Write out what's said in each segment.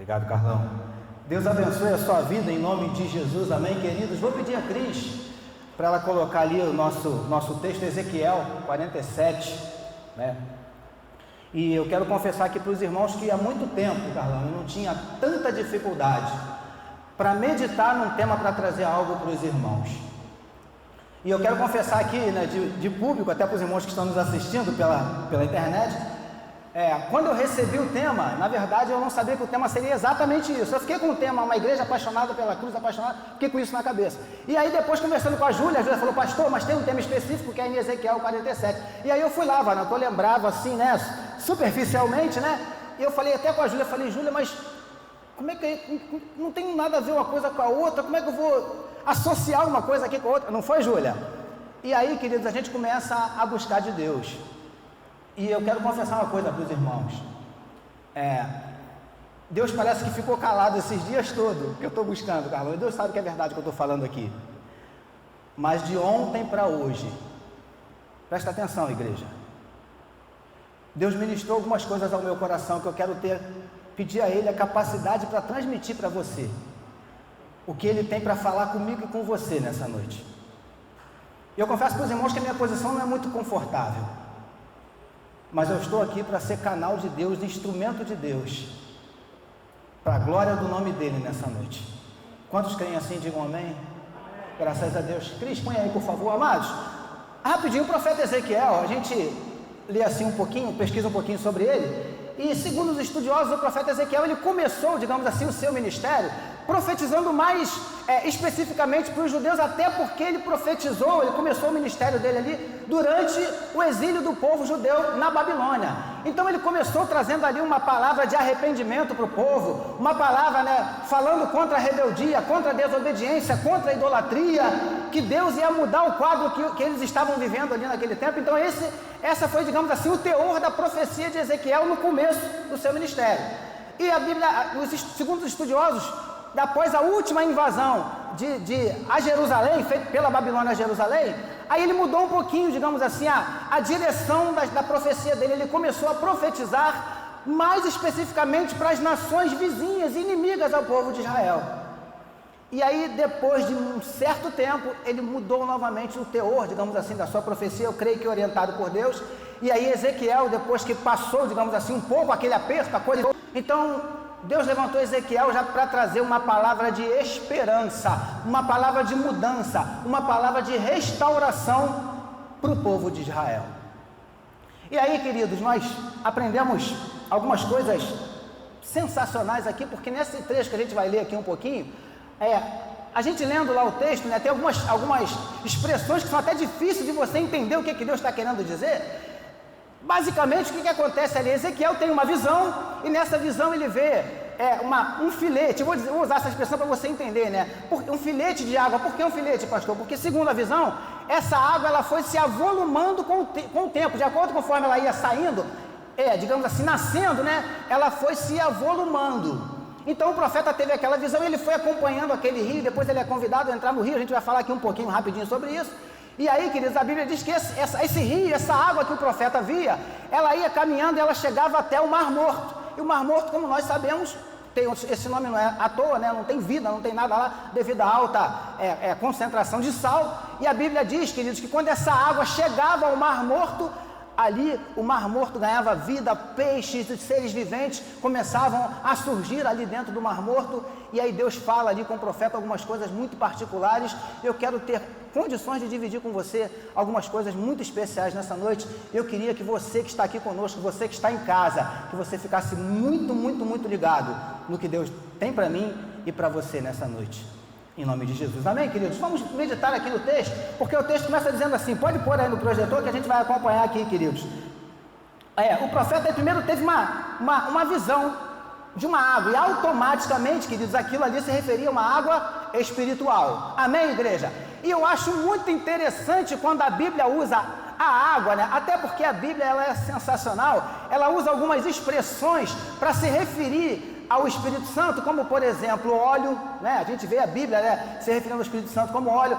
Obrigado, Carlão. Deus abençoe a sua vida em nome de Jesus, amém, queridos? Vou pedir a Cris para ela colocar ali o nosso texto, Ezequiel 47, né? E eu quero confessar aqui para os irmãos que há muito tempo, Carlão, eu não tinha tanta dificuldade para meditar num tema para trazer algo para os irmãos. E eu quero confessar aqui, né, de público, até para os irmãos que estão nos assistindo pela internet, quando eu recebi o tema, na verdade eu não sabia que o tema seria exatamente isso. Eu fiquei com o tema, uma igreja apaixonada pela cruz, apaixonada, fiquei com isso na cabeça. E aí depois, conversando com a Júlia falou: pastor, mas tem um tema específico que é em Ezequiel 47. E aí eu fui lá, eu lembrava assim, né, superficialmente, né, e eu falei até com a Júlia, Júlia, mas como é que não tem nada a ver uma coisa com a outra, como é que eu vou associar uma coisa aqui com a outra? Não foi, Júlia? E aí, queridos, a gente começa a buscar de Deus. E eu quero confessar uma coisa para os irmãos. Deus parece que ficou calado esses dias todos que eu estou buscando, Carlos. Deus sabe que é verdade que eu estou falando aqui. Mas de ontem para hoje, presta atenção, igreja. Deus ministrou algumas coisas ao meu coração que eu quero pedir a Ele a capacidade para transmitir para você o que Ele tem para falar comigo e com você nessa noite. E eu confesso para os irmãos que a minha posição não é muito confortável, mas eu estou aqui para ser canal de Deus, instrumento de Deus, para a glória do nome dEle nessa noite. Quantos creem assim, digam amém? Graças a Deus. Cris, põe aí, por favor, amados. Rapidinho, o profeta Ezequiel, a gente lê assim um pouquinho, pesquisa um pouquinho sobre ele, e segundo os estudiosos, o profeta Ezequiel, ele começou, digamos assim, o seu ministério, profetizando mais especificamente para os judeus, até porque ele começou o ministério dele ali durante o exílio do povo judeu na Babilônia. Então ele começou trazendo ali uma palavra de arrependimento para o povo, uma palavra, né, falando contra a rebeldia, contra a desobediência, contra a idolatria, que Deus ia mudar o quadro que eles estavam vivendo ali naquele tempo. Então essa foi, digamos assim, o teor da profecia de Ezequiel no começo do seu ministério. E a Bíblia, segundo os estudiosos, após a última invasão a Jerusalém, feita pela Babilônia a Jerusalém, aí ele mudou um pouquinho, digamos assim, a direção da profecia dele. Ele começou a profetizar mais especificamente para as nações vizinhas, inimigas ao povo de Israel. E aí, depois de um certo tempo, ele mudou novamente o teor, digamos assim, da sua profecia, eu creio que orientado por Deus. E aí Ezequiel, depois que passou, digamos assim, um pouco aquele aperto, a coisa, então Deus levantou Ezequiel já para trazer uma palavra de esperança, uma palavra de mudança, uma palavra de restauração para o povo de Israel. E aí, queridos, nós aprendemos algumas coisas sensacionais aqui, porque nesse trecho que a gente vai ler aqui um pouquinho, a gente lendo lá o texto, né, tem algumas expressões que são até difíceis de você entender o que Deus está querendo dizer. Basicamente, o que acontece ali? Ezequiel tem uma visão, e nessa visão ele vê um filete. Vou usar essa expressão para você entender, né? Um filete de água. Por que um filete, pastor? Porque, segundo a visão, essa água ela foi se avolumando com o tempo, de acordo conforme ela ia saindo, digamos assim, nascendo, né? Ela foi se avolumando. Então o profeta teve aquela visão, ele foi acompanhando aquele rio, depois ele é convidado a entrar no rio, a gente vai falar aqui um pouquinho rapidinho sobre isso. E aí, queridos, a Bíblia diz que esse rio, essa água que o profeta via, ela ia caminhando e ela chegava até o Mar Morto. E o Mar Morto, como nós sabemos, esse nome não é à toa, né? Não tem vida, não tem nada lá, devido à alta concentração de sal. E a Bíblia diz, queridos, que quando essa água chegava ao Mar Morto, ali o Mar Morto ganhava vida, peixes e seres viventes começavam a surgir ali dentro do Mar Morto. E aí Deus fala ali com o profeta algumas coisas muito particulares. Eu quero ter condições de dividir com você algumas coisas muito especiais nessa noite. Eu queria que você que está aqui conosco, você que está em casa, que você ficasse muito, muito, muito ligado no que Deus tem para mim e para você nessa noite. Em nome de Jesus, amém, queridos? Vamos meditar aqui no texto, porque o texto começa dizendo assim, pode pôr aí no projetor que a gente vai acompanhar aqui, queridos. O profeta primeiro teve uma visão de uma água, e automaticamente, queridos, aquilo ali se referia a uma água espiritual, amém, igreja? E eu acho muito interessante quando a Bíblia usa a água, né? Até porque a Bíblia ela é sensacional, ela usa algumas expressões para se referir ao Espírito Santo, como por exemplo óleo, né? A gente vê a Bíblia, né, se referindo ao Espírito Santo como óleo,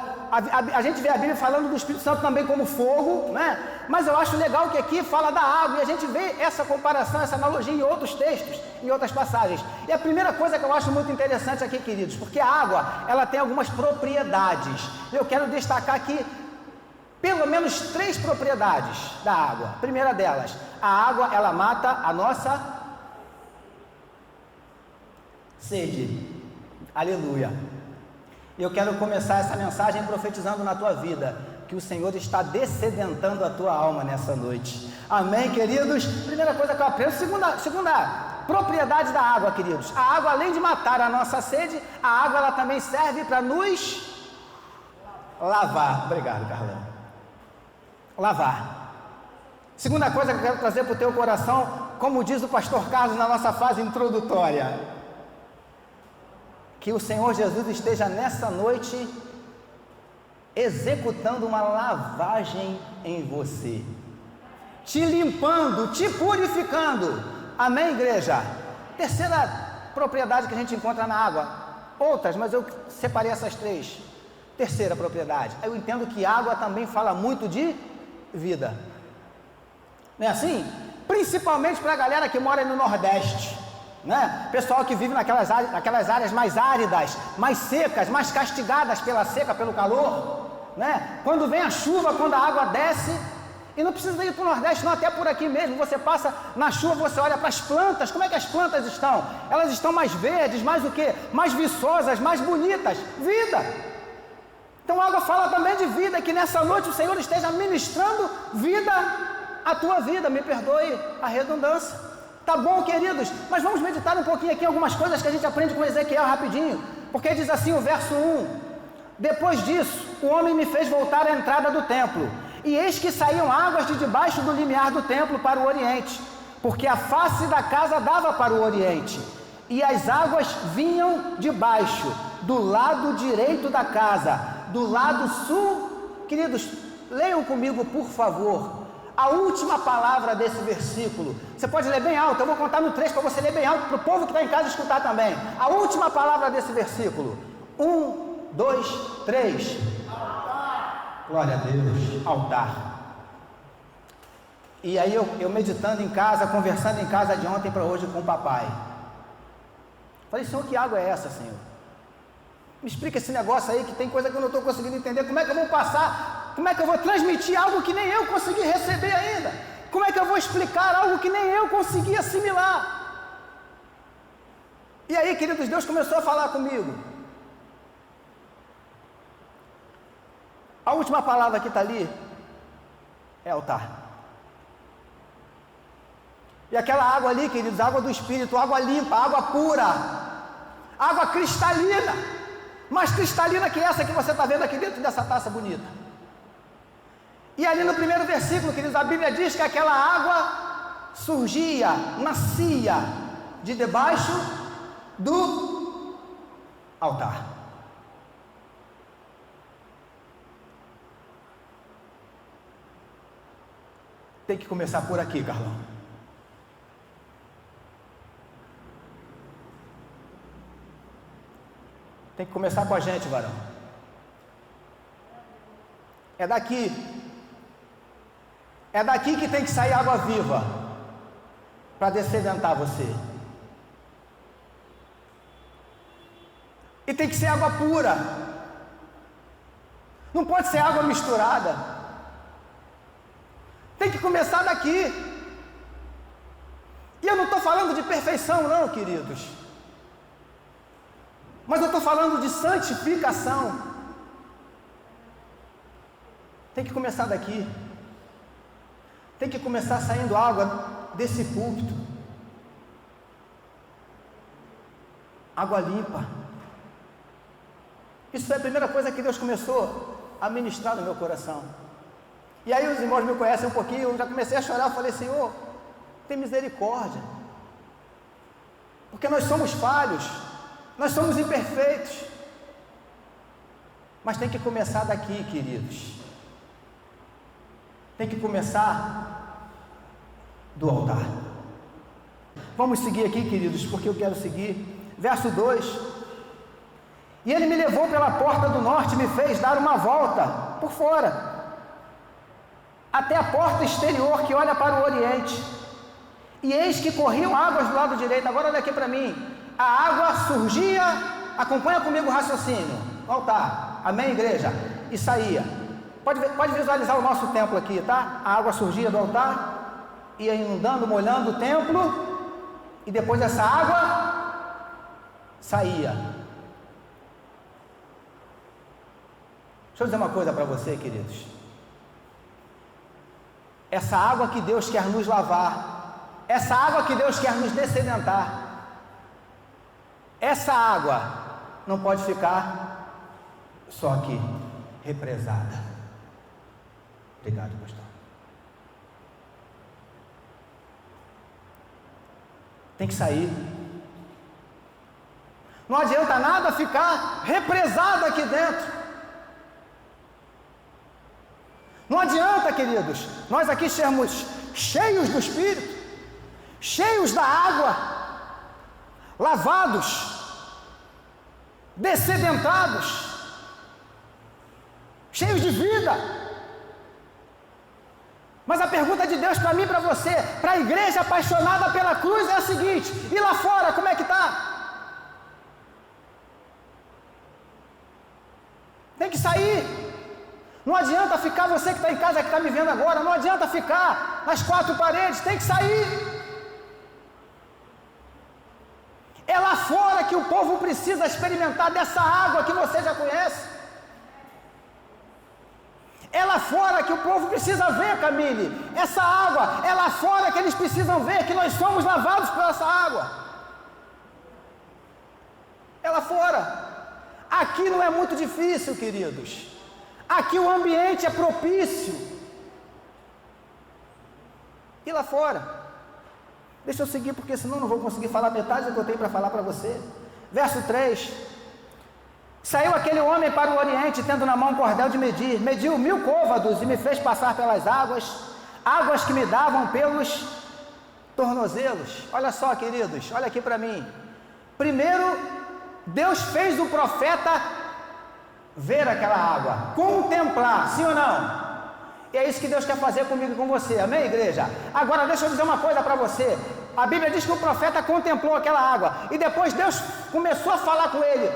a gente vê a Bíblia falando do Espírito Santo também como fogo, né? Mas eu acho legal que aqui fala da água, e a gente vê essa comparação, essa analogia em outros textos, em outras passagens. E a primeira coisa que eu acho muito interessante aqui, queridos, porque a água, ela tem algumas propriedades. Eu quero destacar aqui pelo menos 3 propriedades da água. A primeira delas, a água, ela mata a nossa sede. Aleluia. Eu quero começar essa mensagem profetizando na tua vida, que o Senhor está dessedentando a tua alma nessa noite. Amém, queridos? Primeira coisa que eu aprendo. Segunda propriedade da água, queridos. A água, além de matar a nossa sede, a água, ela também serve para nos lavar. Obrigado, Carlão. Lavar. Segunda coisa que eu quero trazer para o teu coração, como diz o pastor Carlos na nossa fase introdutória, que o Senhor Jesus esteja nessa noite executando uma lavagem em você, te limpando, te purificando. Amém, igreja? Terceira propriedade que a gente encontra na água, outras, mas eu separei essas 3. Terceira propriedade, eu entendo que água também fala muito de vida, não é assim? Principalmente para a galera que mora no Nordeste, né? Pessoal que vive naquelas áreas mais áridas, mais secas, mais castigadas pela seca, pelo calor, né? Quando vem a chuva, quando a água desce, e não precisa ir para o Nordeste, não, até por aqui mesmo, você passa na chuva, você olha para as plantas, como é que as plantas estão? Elas estão mais verdes, mais o quê? Mais viçosas, mais bonitas, vida. Então a água fala também de vida, que nessa noite o Senhor esteja ministrando vida à tua vida, me perdoe a redundância. Tá bom, queridos? Mas vamos meditar um pouquinho aqui em algumas coisas que a gente aprende com Ezequiel rapidinho, porque diz assim o verso 1: depois disso, o homem me fez voltar à entrada do templo, e eis que saíam águas de debaixo do limiar do templo para o oriente, porque a face da casa dava para o oriente, e as águas vinham de baixo, do lado direito da casa, do lado sul. Queridos, leiam comigo, por favor, a última palavra desse versículo. Você pode ler bem alto, eu vou contar no 3 para você ler bem alto, para o povo que está em casa escutar também. A última palavra desse versículo. 1, 2, 3. Altar. Glória a Deus. Altar. E aí eu meditando em casa, conversando em casa de ontem para hoje com o papai. Falei, Senhor, que água é essa, Senhor? Me explica esse negócio aí, que tem coisa que eu não estou conseguindo entender. Como é que eu vou passar? Como é que eu vou transmitir algo que nem eu consegui receber ainda? Como é que eu vou explicar algo que nem eu consegui assimilar? E aí, queridos, Deus começou a falar comigo. A última palavra que está ali é altar. E aquela água ali, queridos, água do Espírito, água limpa, água pura, água cristalina. Mais cristalina que essa que você está vendo aqui dentro dessa taça bonita. E ali no primeiro versículo, queridos, a Bíblia diz que aquela água surgia, nascia de debaixo do altar. Tem que começar por aqui, Carlão. Tem que começar com a gente, varão. É daqui. É daqui que tem que sair água viva para dessedentar você. E tem que ser água pura. Não pode ser água misturada. Tem que começar daqui. E eu não estou falando de perfeição, não, queridos. Mas eu estou falando de santificação. Tem que começar daqui. Tem que começar saindo água desse púlpito. Água limpa. Isso foi a primeira coisa que Deus começou a ministrar no meu coração. E aí os irmãos me conhecem um pouquinho, eu já comecei a chorar, eu falei, Senhor, tem misericórdia. Porque nós somos falhos. Nós somos imperfeitos, mas tem que começar daqui, queridos. Tem que começar do altar. Vamos seguir aqui, queridos, porque eu quero seguir. Verso 2: e ele me levou pela porta do norte e me fez dar uma volta por fora, até a porta exterior que olha para o oriente. E eis que corriam águas do lado direito. Agora olha aqui para mim. A água surgia, acompanha comigo o raciocínio, no altar. Amém, igreja? E saía. Pode visualizar o nosso templo aqui, tá? A água surgia do altar, ia inundando, molhando o templo, e depois essa água saía. Deixa eu dizer uma coisa para você, queridos. Essa água que Deus quer nos lavar, essa água que Deus quer nos dessedentar, essa água não pode ficar só aqui, represada. Obrigado, pastor. Tem que sair. Não adianta nada ficar represado aqui dentro. Não adianta, queridos, nós aqui sermos cheios do Espírito, cheios da água, lavados, dessedentados, cheios de vida. Mas a pergunta de Deus para mim e para você, para a igreja apaixonada pela cruz, é a seguinte: e lá fora, como é que está? Tem que sair. Não adianta ficar, você que está em casa, que está me vendo agora, não adianta ficar nas quatro paredes, tem que sair. É lá fora que o povo precisa experimentar dessa água que você já conhece. É lá fora que o povo precisa ver, Camille, essa água. É lá fora que eles precisam ver que nós somos lavados por essa água. É lá fora. Aqui não é muito difícil, queridos. Aqui o ambiente é propício. E lá fora? Deixa eu seguir, porque senão não vou conseguir falar metade do que eu tenho para falar para você. Verso 3: saiu aquele homem para o oriente, tendo na mão um cordel de medir. Mediu 1000 côvados e me fez passar pelas águas, águas que me davam pelos tornozelos. Olha só, queridos, olha aqui para mim. Primeiro, Deus fez o profeta ver aquela água, contemplar, sim ou não? E é isso que Deus quer fazer comigo e com você, amém, igreja? Agora deixa eu dizer uma coisa para você. A Bíblia diz que o profeta contemplou aquela água, e depois Deus começou a falar com ele: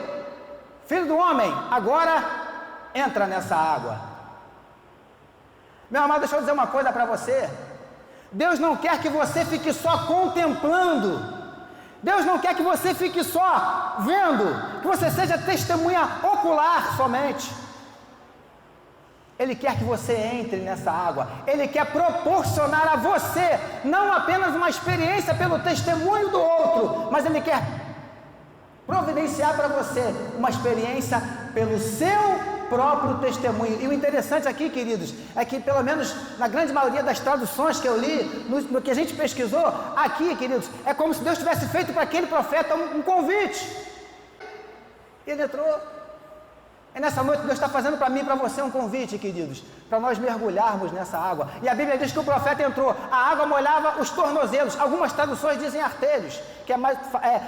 filho do homem, agora entra nessa água. Meu amado, deixa eu dizer uma coisa para você. Deus não quer que você fique só contemplando. Deus não quer que você fique só vendo, que você seja testemunha ocular somente. Ele quer que você entre nessa água. Ele quer proporcionar a você não apenas uma experiência pelo testemunho do outro, mas Ele quer providenciar para você uma experiência pelo seu próprio testemunho. E o interessante aqui, queridos, é que pelo menos na grande maioria das traduções que eu li, no que a gente pesquisou, aqui, queridos, é como se Deus tivesse feito para aquele profeta um convite. Ele entrou. É nessa noite que Deus está fazendo para mim e para você um convite, queridos, para nós mergulharmos nessa água. E a Bíblia diz que o profeta entrou, a água molhava os tornozelos. Algumas traduções dizem artelhos, que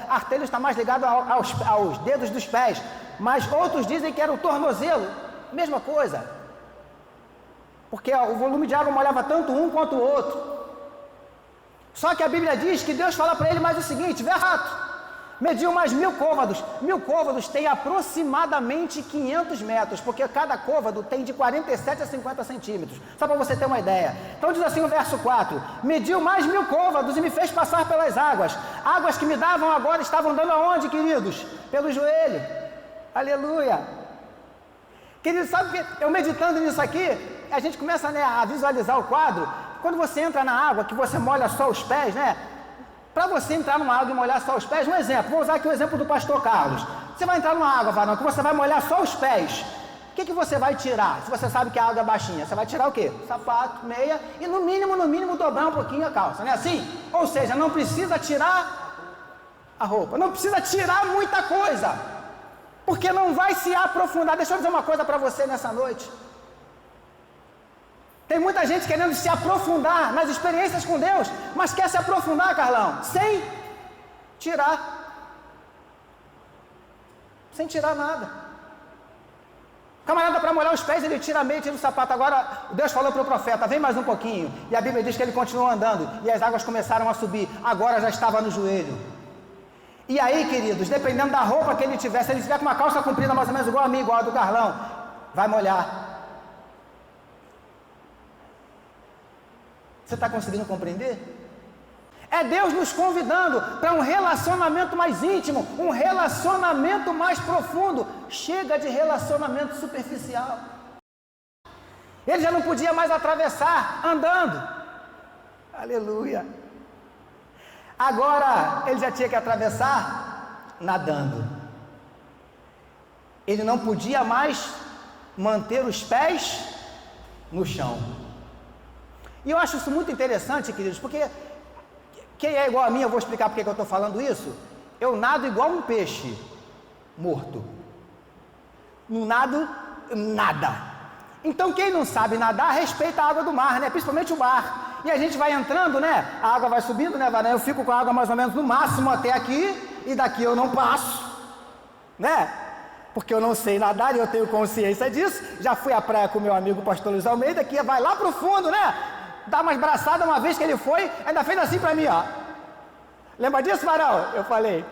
artelhos está mais ligado aos dedos dos pés, mas outros dizem que era o tornozelo, mesma coisa, porque o volume de água molhava tanto um quanto o outro. Só que a Bíblia diz que Deus fala para ele mais o seguinte: verrato, mediu mais 1000 côvados. 1000 côvados tem aproximadamente 500 metros, porque cada côvado tem de 47 a 50 centímetros, só para você ter uma ideia. Então diz assim o verso 4: mediu mais 1000 côvados e me fez passar pelas águas. Águas que me davam agora estavam dando aonde, queridos? Pelo joelho. Aleluia. Queridos, sabe que eu meditando nisso aqui, a gente começa, né, a visualizar o quadro. Quando você entra na água, que você molha só os pés, né? Para você entrar numa água e molhar só os pés, um exemplo, vou usar aqui o exemplo do pastor Carlos. Você vai entrar numa água, varão, que você vai molhar só os pés. O que você vai tirar? Se você sabe que a água é baixinha, você vai tirar o quê? Sapato, meia e no mínimo dobrar um pouquinho a calça, não é assim? Ou seja, não precisa tirar a roupa, não precisa tirar muita coisa, porque não vai se aprofundar. Deixa eu dizer uma coisa para você nessa noite. Tem muita gente querendo se aprofundar nas experiências com Deus, mas quer se aprofundar, Carlão, sem tirar nada. O camarada, para molhar os pés, ele tira a meia e tira o sapato. Agora, Deus falou para o profeta, vem mais um pouquinho. E a Bíblia diz que ele continuou andando, e as águas começaram a subir. Agora já estava no joelho. E aí, queridos, dependendo da roupa que ele tiver, se ele tiver com uma calça comprida mais ou menos igual a mim, igual a do Carlão, vai molhar. Você está conseguindo compreender? É Deus nos convidando para um relacionamento mais íntimo, um relacionamento mais profundo. Chega de relacionamento superficial. Ele já não podia mais atravessar andando. Aleluia. Agora ele já tinha que atravessar nadando. Ele não podia mais manter os pés no chão. E eu acho isso muito interessante, queridos, porque quem é igual a mim, eu vou explicar porque que eu estou falando isso. Eu nado igual um peixe morto. Não nado nada. Então quem não sabe nadar, respeita a água do mar, né? Principalmente o mar. E a gente vai entrando, né? A água vai subindo, né? Eu fico com a água mais ou menos no máximo até aqui, e daqui eu não passo, né? Porque eu não sei nadar e eu tenho consciência disso. Já fui à praia com meu amigo pastor Luiz Almeida, que vai lá pro fundo, né? Dá umas braçadas, uma vez que ele foi, ainda fez assim para mim, ó. Lembra disso, Varão? Eu falei,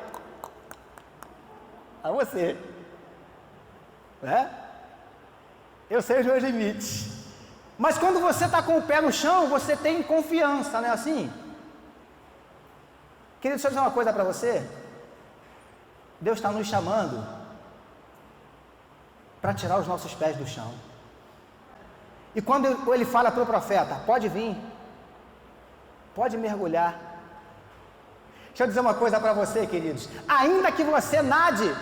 a você, né? Eu sei os meus limites. Mas quando você está com o pé no chão, você tem confiança, não é assim? Querido, deixa eu dizer uma coisa para você. Deus está nos chamando para tirar os nossos pés do chão. E quando ele fala para o profeta, pode vir, pode mergulhar. Deixa eu dizer uma coisa para você, queridos. Ainda que você nade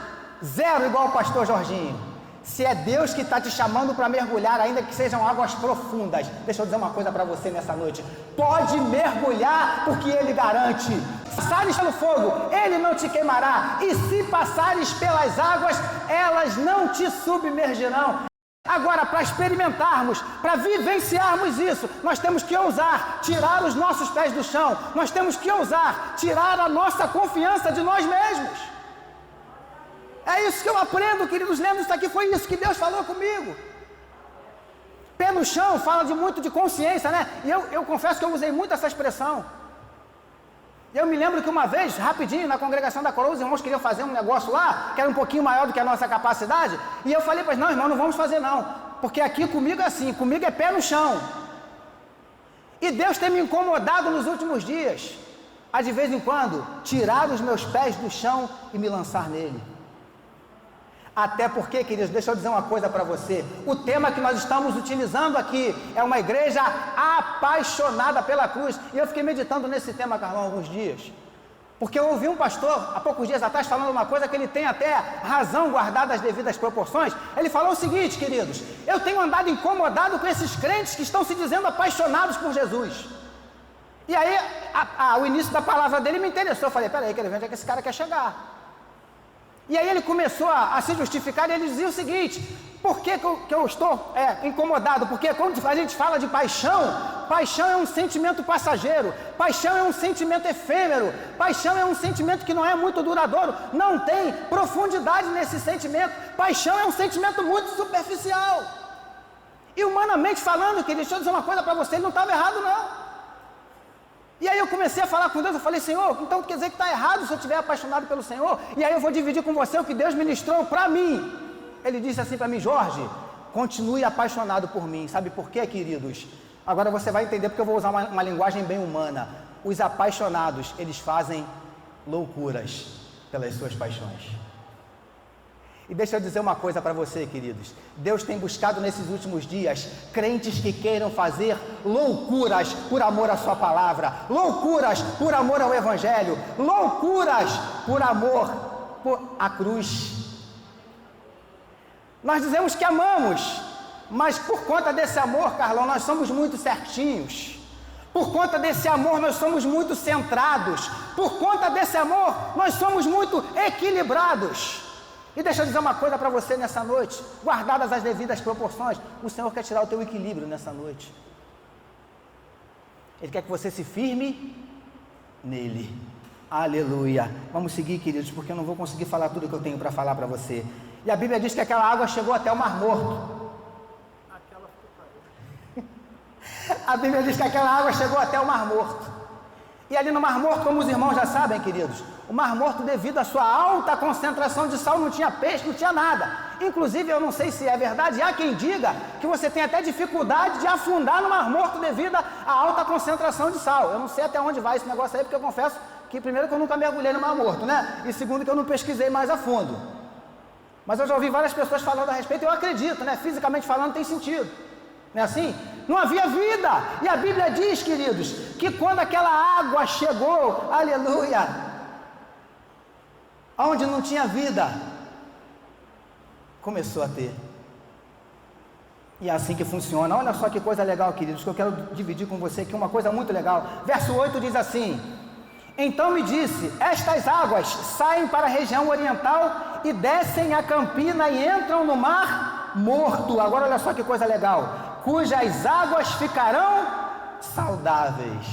zero igual o pastor Jorginho, se é Deus que está te chamando para mergulhar, ainda que sejam águas profundas, deixa eu dizer uma coisa para você nessa noite, pode mergulhar, porque Ele garante. Passares pelo fogo, Ele não te queimará, e se passares pelas águas, elas não te submergirão. Agora, para experimentarmos, para vivenciarmos isso, nós temos que ousar tirar os nossos pés do chão, nós temos que ousar tirar a nossa confiança de nós mesmos. É isso que eu aprendo, queridos, lendo isso aqui, foi isso que Deus falou comigo. Pé no chão fala muito de consciência, né? E eu confesso que eu usei muito essa expressão. Eu me lembro que uma vez, rapidinho, na congregação da Coroa, os irmãos queriam fazer um negócio lá, que era um pouquinho maior do que a nossa capacidade, e eu falei para eles, não, irmão, não vamos fazer não, porque aqui comigo é assim, comigo é pé no chão. E Deus tem me incomodado nos últimos dias, a de vez em quando, tirar os meus pés do chão e me lançar nele. Até porque, queridos, deixa eu dizer uma coisa para você, o tema que nós estamos utilizando aqui é uma igreja apaixonada pela cruz, e eu fiquei meditando nesse tema, Carlão, alguns dias, porque eu ouvi um pastor, há poucos dias atrás, falando uma coisa que ele tem até razão, guardada as devidas proporções. Ele falou o seguinte, queridos, eu tenho andado incomodado com esses crentes que estão se dizendo apaixonados por Jesus. E aí, o início da palavra dele me interessou, eu falei, peraí, quero ver onde é que esse cara quer chegar. E aí ele começou a se justificar, e ele dizia o seguinte, por que eu estou incomodado? Porque quando a gente fala de paixão, paixão é um sentimento passageiro, paixão é um sentimento efêmero, paixão é um sentimento que não é muito duradouro, não tem profundidade nesse sentimento, paixão é um sentimento muito superficial. E humanamente falando, querido, deixa eu dizer uma coisa para você, ele não estava errado não. E aí eu comecei a falar com Deus, eu falei, Senhor, então quer dizer que está errado se eu estiver apaixonado pelo Senhor? E aí eu vou dividir com você o que Deus ministrou para mim. Ele disse assim para mim, Jorge, continue apaixonado por mim. Sabe por quê, queridos? Agora você vai entender porque eu vou usar uma linguagem bem humana. Os apaixonados, eles fazem loucuras pelas suas paixões. E deixa eu dizer uma coisa para você, queridos. Deus tem buscado nesses últimos dias crentes que queiram fazer loucuras por amor à sua palavra, loucuras por amor ao evangelho, loucuras por amor à cruz. Nós dizemos que amamos, mas por conta desse amor, Carlão, nós somos muito certinhos. Por conta desse amor, nós somos muito centrados. Por conta desse amor, nós somos muito equilibrados. E deixa eu dizer uma coisa para você nessa noite, guardadas as devidas proporções, o Senhor quer tirar o teu equilíbrio nessa noite. Ele quer que você se firme nele. Aleluia. Vamos seguir, queridos, porque eu não vou conseguir falar tudo que eu tenho para falar para você. E a Bíblia diz que aquela água chegou até o Mar Morto. A Bíblia diz que aquela água chegou até o Mar Morto. E ali no Mar Morto, como os irmãos já sabem, queridos, o Mar Morto, devido à sua alta concentração de sal, não tinha peixe, não tinha nada. Inclusive, eu não sei se é verdade, há quem diga que você tem até dificuldade de afundar no Mar Morto devido à alta concentração de sal. Eu não sei até onde vai esse negócio aí, porque eu confesso que primeiro que eu nunca mergulhei no Mar Morto, né? E segundo que eu não pesquisei mais a fundo. Mas eu já ouvi várias pessoas falando a respeito, e eu acredito, né? Fisicamente falando tem sentido. Não é assim? Não havia vida. E a Bíblia diz, queridos, que quando aquela água chegou, aleluia, onde não tinha vida, começou a ter. E é assim que funciona. Olha só que coisa legal, queridos, que eu quero dividir com você aqui, uma coisa muito legal. Verso 8 diz assim: então me disse, estas águas saem para a região oriental e descem a campina e entram no Mar Morto. Agora olha só que coisa legal, cujas águas ficarão saudáveis.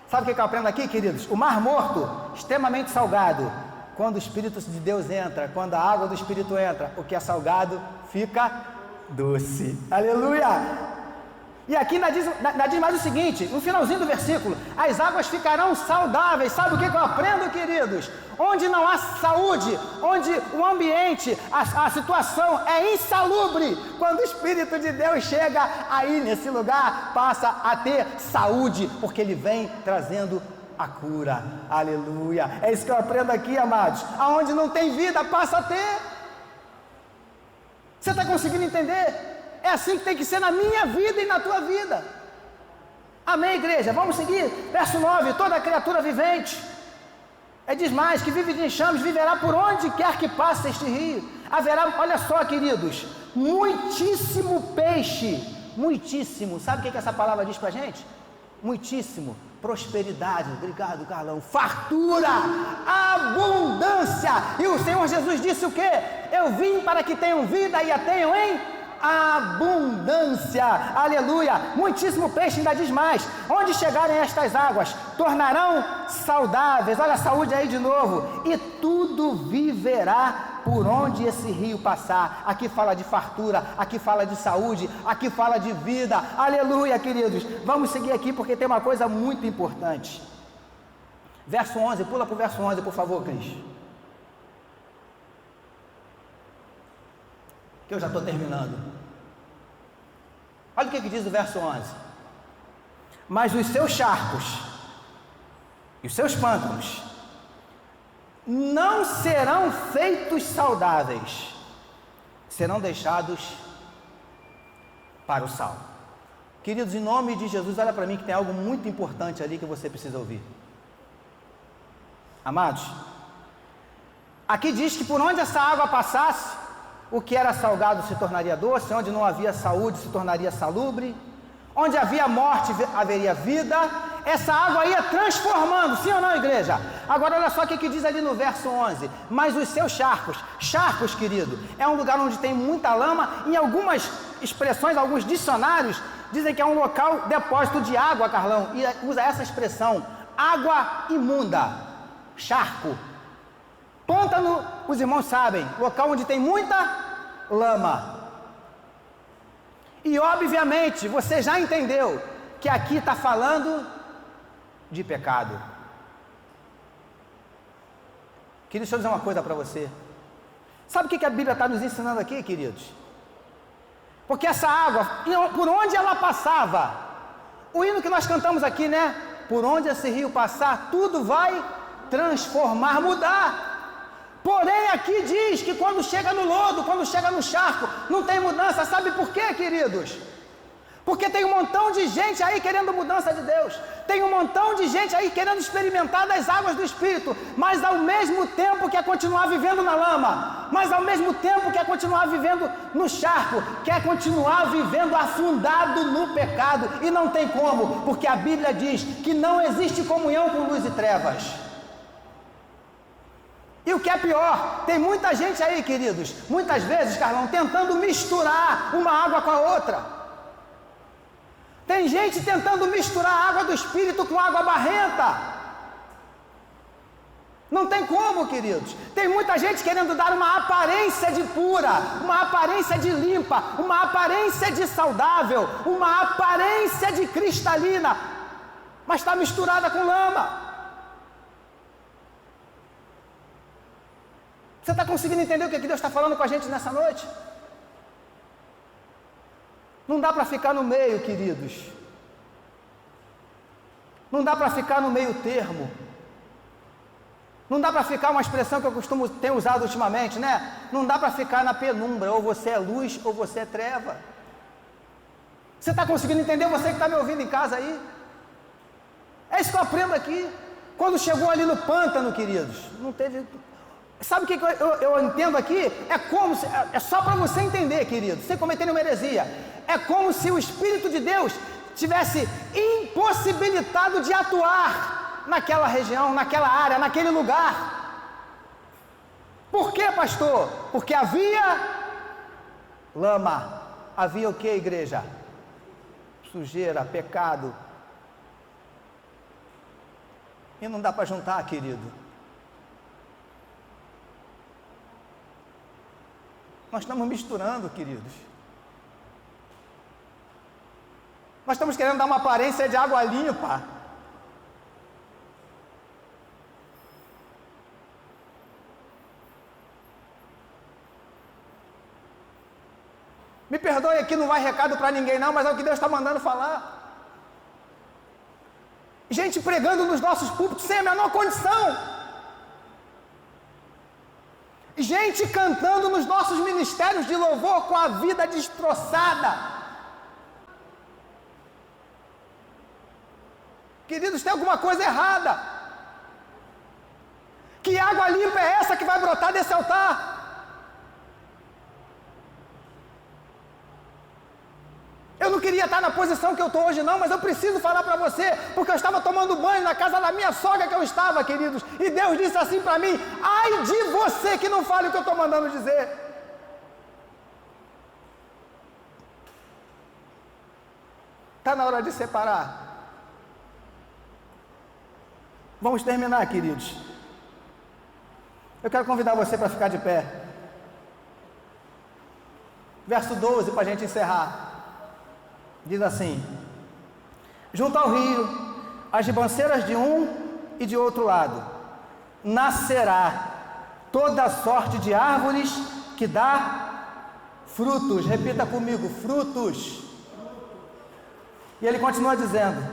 Sabe o que eu aprendo aqui, queridos? O Mar Morto, extremamente salgado. Quando o Espírito de Deus entra, quando a água do Espírito entra, o que é salgado fica doce. Aleluia! E aqui ainda diz mais o seguinte, no finalzinho do versículo: as águas ficarão saudáveis. Sabe o que eu aprendo, queridos? Onde não há saúde, onde o ambiente, a situação é insalubre, quando o Espírito de Deus chega aí nesse lugar, passa a ter saúde, porque ele vem trazendo a cura. Aleluia! É isso que eu aprendo aqui, amados. Aonde não tem vida, passa a ter. Você está conseguindo entender? É assim que tem que ser na minha vida e na tua vida. Amém, igreja? Vamos seguir. Verso 9: toda criatura vivente, diz mais, que vive de enxames, viverá por onde quer que passe este rio. Haverá, olha só, queridos, muitíssimo peixe. Muitíssimo. Sabe o que essa palavra diz pra gente? Muitíssimo. Prosperidade. Obrigado, Carlão. Fartura, abundância. E o Senhor Jesus disse o quê? Eu vim para que tenham vida e a tenham em abundância. Aleluia! Muitíssimo peixe, ainda diz mais: onde chegarem estas águas, tornarão saudáveis. Olha a saúde aí de novo. E tudo viverá por onde esse rio passar. Aqui fala de fartura, aqui fala de saúde, aqui fala de vida. Aleluia, queridos. Vamos seguir aqui porque tem uma coisa muito importante. Verso 11, pula para o verso 11, por favor, Cris, que eu já estou terminando. Olha o que diz o verso 11: mas os seus charcos e os seus pântanos não serão feitos saudáveis, serão deixados para o sal. Queridos, em nome de Jesus, olha para mim que tem algo muito importante ali que você precisa ouvir. Amados, aqui diz que por onde essa água passasse, o que era salgado se tornaria doce, onde não havia saúde se tornaria salubre, onde havia morte haveria vida. Essa água ia transformando, sim ou não, igreja? Agora olha só o que diz ali no verso 11: mas os seus charcos. Charcos, querido, é um lugar onde tem muita lama. Em algumas expressões, alguns dicionários dizem que é um local depósito de água, Carlão, e usa essa expressão: água imunda. Charco. Pântano, os irmãos sabem, local onde tem muita lama. E obviamente, você já entendeu que aqui está falando de pecado. Querido, deixa eu dizer uma coisa para você. Sabe o que a Bíblia está nos ensinando aqui, queridos? Porque essa água, por onde ela passava, o hino que nós cantamos aqui, né? Por onde esse rio passar, tudo vai transformar, mudar. Porém aqui diz que quando chega no lodo, quando chega no charco, não tem mudança. Sabe por quê, queridos? Porque tem um montão de gente aí querendo mudança de Deus, tem um montão de gente aí querendo experimentar das águas do Espírito, mas ao mesmo tempo quer continuar vivendo na lama, mas ao mesmo tempo quer continuar vivendo no charco, quer continuar vivendo afundado no pecado, e não tem como, porque a Bíblia diz que não existe comunhão com luz e trevas. E o que é pior, tem muita gente aí, queridos, muitas vezes, Carlão, tentando misturar uma água com a outra. Tem gente tentando misturar a água do Espírito com água barrenta. Não tem como, queridos. Tem muita gente querendo dar uma aparência de pura, uma aparência de limpa, uma aparência de saudável, uma aparência de cristalina, mas está misturada com lama. Você está conseguindo entender o que Deus está falando com a gente nessa noite? Não dá para ficar no meio, queridos. Não dá para ficar no meio termo. Não dá para ficar, uma expressão que eu tenho usado ultimamente, né? Não dá para ficar na penumbra, ou você é luz ou você é treva. Você está conseguindo entender, você que está me ouvindo em casa aí? É isso que eu aprendo aqui. Quando chegou ali no pântano, queridos, não teve... Sabe o que eu entendo aqui? É só para você entender, querido, sem cometer nenhuma heresia. É como se o Espírito de Deus tivesse impossibilitado de atuar naquela região, naquela área, naquele lugar. Por quê, pastor? Porque havia lama. Havia o que, igreja? Sujeira, pecado. E não dá para juntar, querido. Nós estamos misturando, queridos. Nós estamos querendo dar uma aparência de água limpa. Me perdoe aqui, não vai recado para ninguém não, mas é o que Deus está mandando falar. Gente pregando nos nossos púlpitos sem a menor condição. Gente cantando nos nossos ministérios de louvor com a vida destroçada. Queridos, tem alguma coisa errada. Que água limpa é essa que vai brotar desse altar? Eu não queria estar na posição que eu estou hoje não, mas eu preciso falar para você, porque eu estava tomando banho na casa da minha sogra que eu estava, queridos, e Deus disse assim para mim: ai de você que não fale o que eu estou mandando dizer. Está na hora de separar. Vamos terminar, queridos. Eu quero convidar você para ficar de pé. Verso 12, para a gente encerrar. Diz assim: junto ao rio, as ribanceiras de um e de outro lado, nascerá toda sorte de árvores que dá frutos. Repita comigo: frutos. E ele continua dizendo: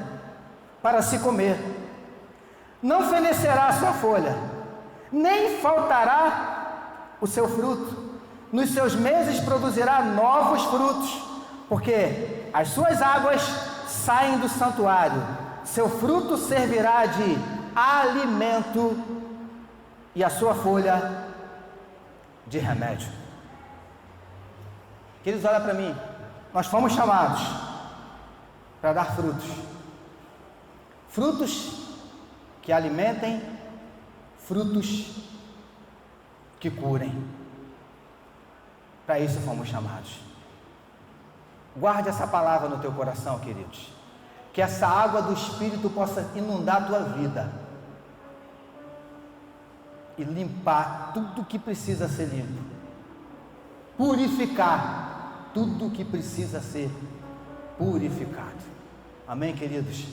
para se comer. Não fenecerá a sua folha, nem faltará o seu fruto. Nos seus meses produzirá novos frutos, porque as suas águas saem do santuário, seu fruto servirá de alimento e a sua folha de remédio. Queridos, olha para mim, nós fomos chamados para dar frutos, frutos que alimentem, frutos que curem. Para isso fomos chamados. Guarde essa palavra no teu coração, queridos. Que essa água do Espírito possa inundar a tua vida e limpar tudo que precisa ser limpo, purificar tudo que precisa ser purificado. Amém, queridos?